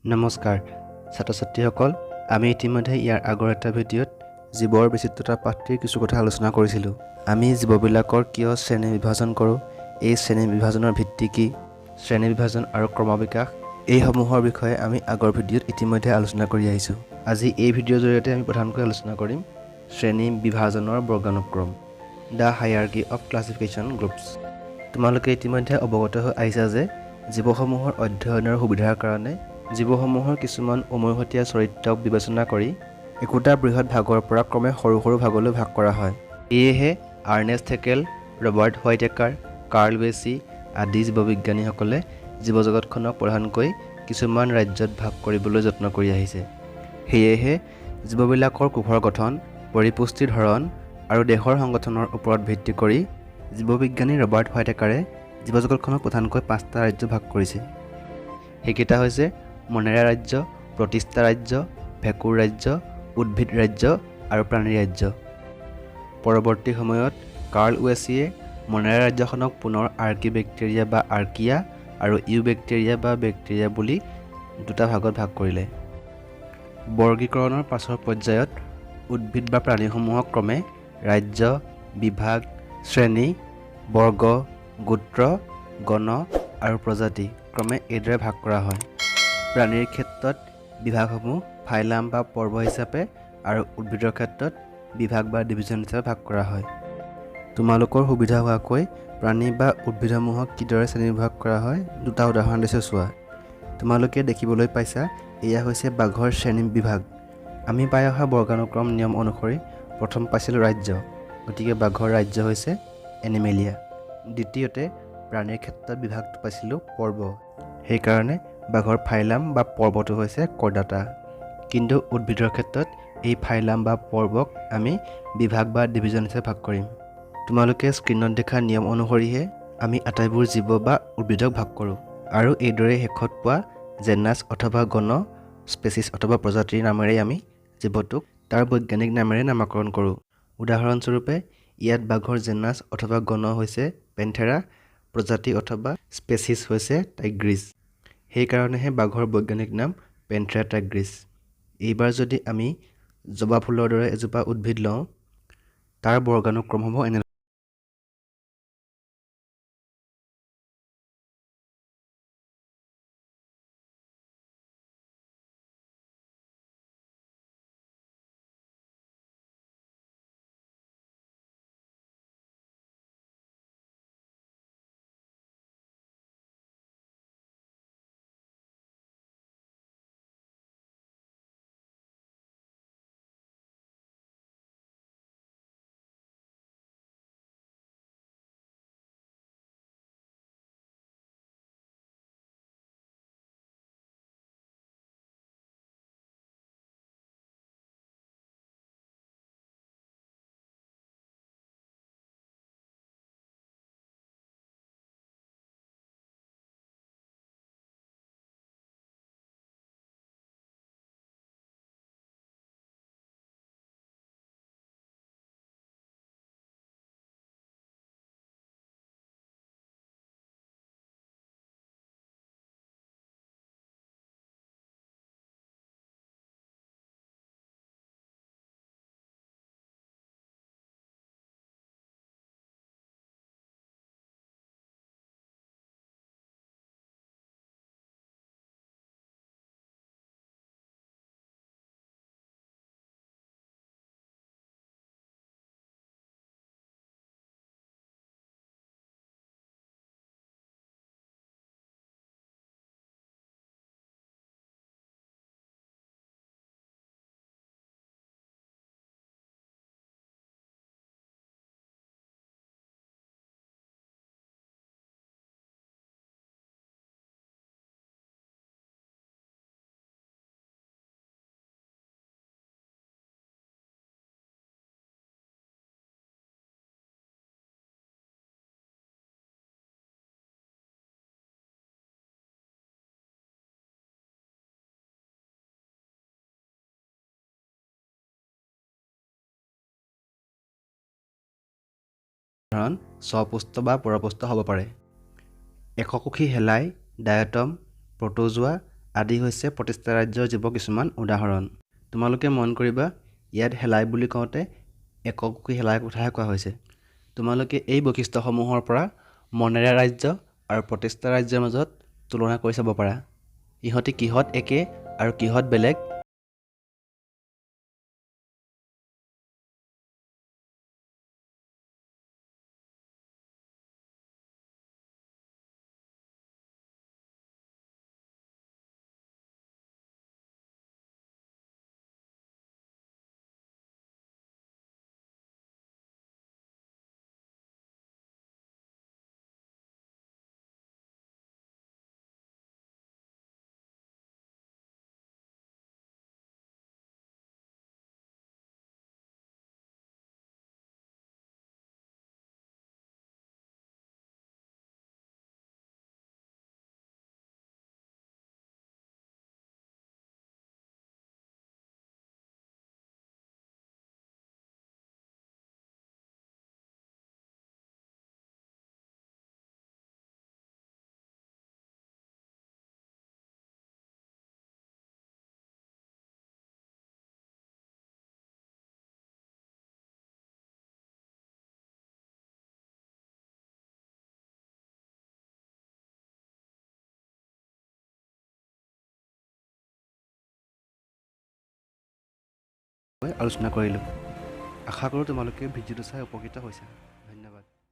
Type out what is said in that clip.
নমস্কাৰ ছাত্ৰ ছাত্ৰীসকল আমি ইতিমধ্যে ইয়াৰ আগৰ এটা ভিডিঅ'ত জীৱৰ বিচিত্ৰতা পাঠটিৰ কিছু কথা আলোচনা কৰিছিলোঁ। আমি জীৱবিলাকৰ কিয় শ্ৰেণী বিভাজন কৰোঁ, এই শ্ৰেণী বিভাজনৰ ভিত্তি কি, শ্ৰেণী বিভাজন আৰু ক্ৰমবিকাশ এইসমূহৰ বিষয়ে আমি আগৰ ভিডিঅ'ত ইতিমধ্যে আলোচনা কৰি আহিছোঁ। আজি এই ভিডিঅ'ৰ জৰিয়তে আমি প্ৰধানকৈ আলোচনা কৰিম শ্ৰেণী বিভাজনৰ বৰ্গানুক্ৰম, দ্য হায়াৰাৰ্কি অফ ক্লাছিফিকেশ্যন গ্ৰুপছ। তোমালোকে ইতিমধ্যে অৱগত হৈ আহিছা যে জীৱসমূহৰ অধ্যয়নৰ সুবিধাৰ কাৰণে জীৱসমূহৰ কিছুমান উমৈহতীয়া চৰিত্ৰক বিবেচনা কৰি একোটা বৃহৎ ভাগৰ পৰা ক্ৰমে সৰু সৰু ভাগলৈ ভাগ কৰা হয়। সেয়েহে আৰ্নেষ্ট হেকেল, ৰবাৰ্ট হোৱাইটেকাৰ, কাৰ্ল বেছি আদি জীৱবিজ্ঞানীসকলে জীৱজগতখনক প্ৰধানকৈ কিছুমান ৰাজ্যত ভাগ কৰিবলৈ যত্ন কৰি আহিছে। সেয়েহে জীৱবিলাকৰ কোষৰ গঠন, পৰিপুষ্টিৰ ধৰণ আৰু দেহৰ সংগঠনৰ ওপৰত ভিত্তি কৰি জীৱবিজ্ঞানী ৰবাৰ্ট হোৱাইটেকাৰে জীৱজগতখনক প্ৰধানকৈ 5টা ৰাজ্য ভাগ কৰিছে। সেইকেইটা হৈছে মনেৰা ৰাজ্য, প্ৰতিষ্ঠা ৰাজ্য, ভেঁকুৰ ৰাজ্য, উদ্ভিদ ৰাজ্য আৰু প্ৰাণী ৰাজ্য। পৰৱৰ্তী সময়ত কাৰ্ল ৱেছিয়ে মনেৰা ৰাজ্যখনক পুনৰ আৰ্কিবেক্টেৰিয়া বা আৰ্কিয়া আৰু ইউবেক্টেৰিয়া বা বেক্টেৰিয়া বুলি 2টা ভাগত ভাগ কৰিলে। বৰ্গীকৰণৰ পাছৰ পৰ্যায়ত উদ্ভিদ বা প্ৰাণীসমূহক ক্ৰমে ৰাজ্য, বিভাগ, শ্ৰেণী, বৰ্গ, গোত্ৰ, গণ আৰু প্ৰজাতি ক্ৰমে এইদৰে ভাগ কৰা হয়। প্ৰাণীৰ ক্ষেত্ৰত বিভাগসমূহ ফাইলাম বা পৰ্ব হিচাপে আৰু উদ্ভিদৰ ক্ষেত্ৰত বিভাগ বা ডিভিজন হিচাপে ভাগ কৰা হয়। তোমালোকৰ সুবিধা হোৱাকৈ প্ৰাণী বা উদ্ভিদসমূহক কিদৰে শ্ৰেণীবিভাগ কৰা হয় 2টা উদাহৰণ দিছোঁ চোৱা। তোমালোকে দেখিবলৈ পাইছা এয়া হৈছে বাঘৰ শ্ৰেণী বিভাগ। আমি পাই অহা বৰ্গানুক্ৰম নিয়ম অনুসৰি প্ৰথম পাইছিলোঁ ৰাজ্য, গতিকে বাঘৰ ৰাজ্য হৈছে এনিমেলিয়া। দ্বিতীয়তে প্ৰাণীৰ ক্ষেত্ৰত বিভাগটো পাইছিলোঁ পৰ্ব, সেইকাৰণে বাঘৰ ফাইলাম বা পৰ্বটো হৈছে কৰ্ডাটা। কিন্তু উদ্ভিদৰ ক্ষেত্ৰত এই ফাইলাম বা পৰ্বক আমি বিভাগ বা ডিভিজন হিচাপে ভাগ কৰিম। তোমালোকে স্ক্ৰীণত দেখা নিয়ম অনুসৰিহে আমি আটাইবোৰ জীৱ বা উদ্ভিদক ভাগ কৰোঁ আৰু এইদৰে শেষত পোৱা জেনাছ অথবা গণ, স্পেচিছ অথবা প্ৰজাতিৰ নামেৰে আমি জীৱটোক তাৰ বৈজ্ঞানিক নামেৰে নামাকৰণ কৰোঁ। উদাহৰণস্বৰূপে ইয়াত বাঘৰ জেনাছ অথবা গণ হৈছে পেন্থেৰা, প্ৰজাতি অথবা স্পেচিছ হৈছে টাইগ্ৰিছ। সেইকাৰণেহে বাঘৰ বৈজ্ঞানিক নাম পেন্থেৰা টাইগ্ৰিছ। এইবাৰ যদি আমি জবা ফুলৰ দৰে এজোপা উদ্ভিদ লওঁ, তাৰ বৰ্গানুক্ৰম হ'ব এনে। ধৰণ স্বপুষ্ট বা পৰপুষ্ট হ'ব পাৰে। এককোষী শেলাই, ডায়টম, প্ৰটোজোৱা আদি হৈছে প্ৰতিষ্ঠা ৰাজ্যৰ জীৱ কিছুমান উদাহৰণ। তোমালোকে মন কৰিবা, ইয়াত শেলাই বুলি কওঁতে এককী শেলাই কথাহে কোৱা হৈছে। তোমালোকে এই বৈশিষ্ট্যসমূহৰ পৰা মনেৰা ৰাজ্য আৰু প্ৰতিষ্ঠা ৰাজ্যৰ মাজত তুলনা কৰি চাব পাৰা। ইহঁতি কিহত একে আৰু কিহত বেলেগ আলোচনা কৰিলোঁ। আশা কৰোঁ তোমালোকে ভিডিঅ'টো চাই উপকৃত হৈছা।